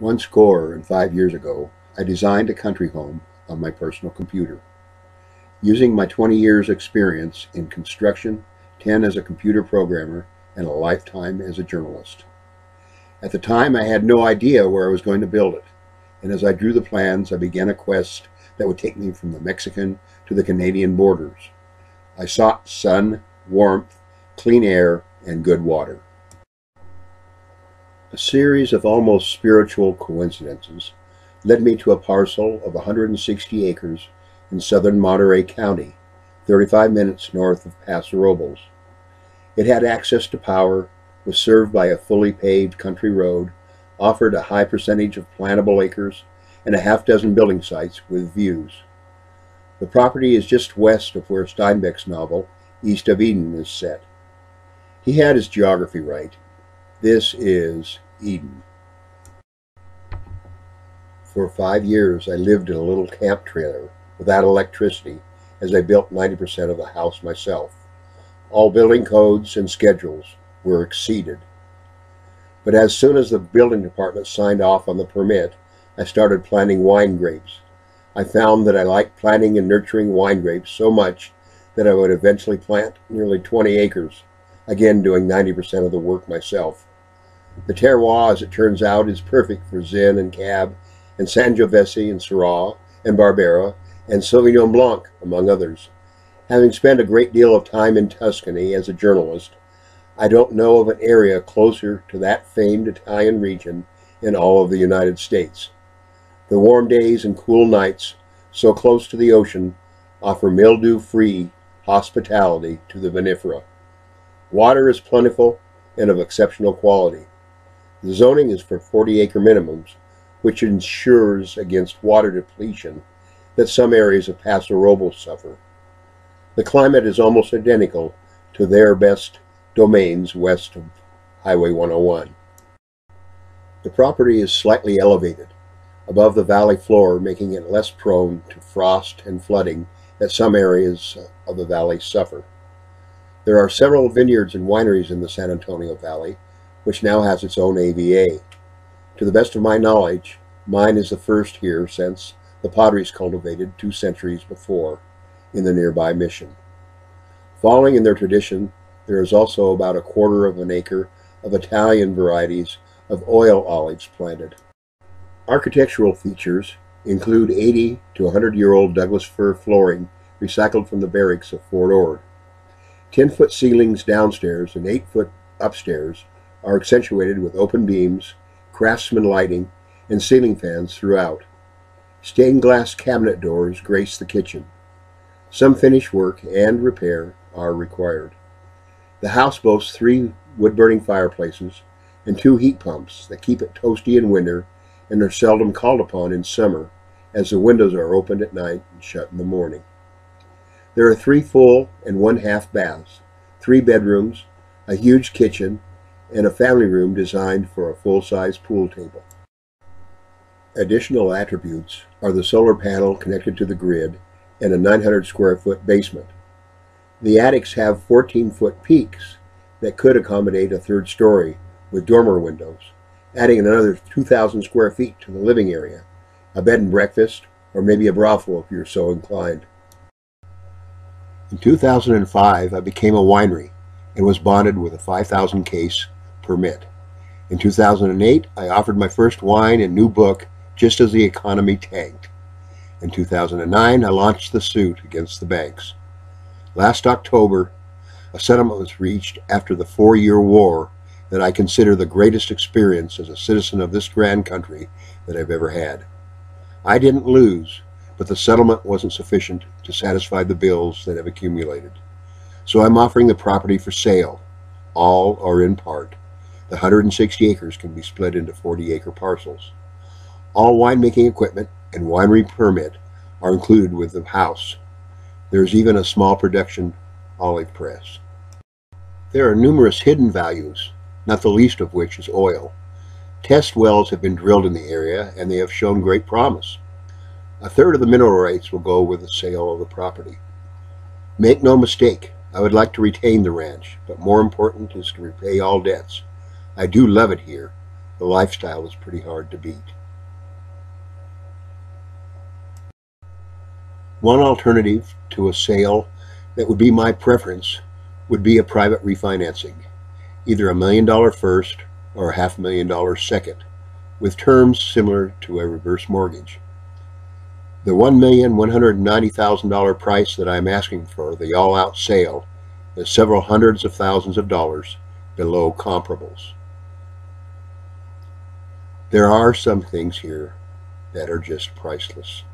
5 years ago, I designed a country home on my personal computer. Using my 20 years experience in construction, 10 as a computer programmer, and a lifetime as a journalist. At the time, I had no idea where I was going to build it, and as I drew the plans, I began a quest that would take me from the Mexican to the Canadian borders. I sought sun, warmth, clean air, and good water. A series of almost spiritual coincidences led me to a parcel of 160 acres in southern Monterey County, 35 minutes north of Paso Robles. It had access to power, was served by a fully paved country road, offered a high percentage of plantable acres, and a half-dozen building sites with views. The property is just west of where Steinbeck's novel, East of Eden, is set. He had his geography right. This is Eden. For 5 years, I lived in a little camp trailer without electricity as I built 90% of the house myself. All building codes and schedules were exceeded. But as soon as the building department signed off on the permit, I started planting wine grapes. I found that I liked planting and nurturing wine grapes so much that I would eventually plant nearly 20 acres, again doing 90% of the work myself. The terroir, as it turns out, is perfect for Zin and Cab and Sangiovese and Syrah and Barbera and Sauvignon Blanc, among others. Having spent a great deal of time in Tuscany as a journalist, I don't know of an area closer to that famed Italian region in all of the United States. The warm days and cool nights, so close to the ocean, offer mildew-free hospitality to the vinifera. Water is plentiful and of exceptional quality. The zoning is for 40-acre minimums, which ensures against water depletion that some areas of Paso Robles suffer. The climate is almost identical to their best domains west of Highway 101. The property is slightly elevated above the valley floor, making it less prone to frost and flooding that some areas of the valley suffer. There are several vineyards and wineries in the San Antonio Valley, which now has its own AVA. To the best of my knowledge, mine is the first here since the Padres cultivated 2 centuries before in the nearby mission. Following in their tradition, there is also about 1/4 of an acre of Italian varieties of oil olives planted. Architectural features include 80 to 100-year-old Douglas fir flooring recycled from the barracks of Fort Ord. 10-foot ceilings downstairs and 8-foot upstairs are accentuated with open beams, craftsman lighting, and ceiling fans throughout. Stained glass cabinet doors grace the kitchen. Some finish work and repair are required. The house boasts 3 wood-burning fireplaces and 2 heat pumps that keep it toasty in winter and are seldom called upon in summer, as the windows are opened at night and shut in the morning. There are 3 full and 1 half baths, 3 bedrooms, a huge kitchen, and a family room designed for a full-size pool table. Additional attributes are the solar panel connected to the grid and a 900-square-foot basement. The attics have 14-foot peaks that could accommodate a 3rd story with dormer windows, adding another 2,000 square feet to the living area, a bed and breakfast, or maybe a brothel if you're so inclined. In 2005, I became a winery and was bonded with a 5,000 case permit. In 2008, I offered my first wine and new book just as the economy tanked. In 2009, I launched the suit against the banks. Last October, a settlement was reached after the 4-year war that I consider the greatest experience as a citizen of this grand country that I've ever had. I didn't lose, but the settlement wasn't sufficient to satisfy the bills that have accumulated. So I'm offering the property for sale, all or in part. The 160 acres can be split into 40-acre parcels. All winemaking equipment and winery permit are included with the house. There's even a small production olive press. There are numerous hidden values, not the least of which is oil. Test wells have been drilled in the area and they have shown great promise. 1/3 of the mineral rights will go with the sale of the property. Make no mistake, I would like to retain the ranch, but more important is to repay all debts. I do love it here, The lifestyle is pretty hard to beat. One alternative to a sale that would be my preference would be a private refinancing, either $1 million first or a $500,000 second, with terms similar to a reverse mortgage. The $1,190,000 price that I'm asking for the all-out sale is several hundreds of thousands of dollars below comparables. There are some things here that are just priceless.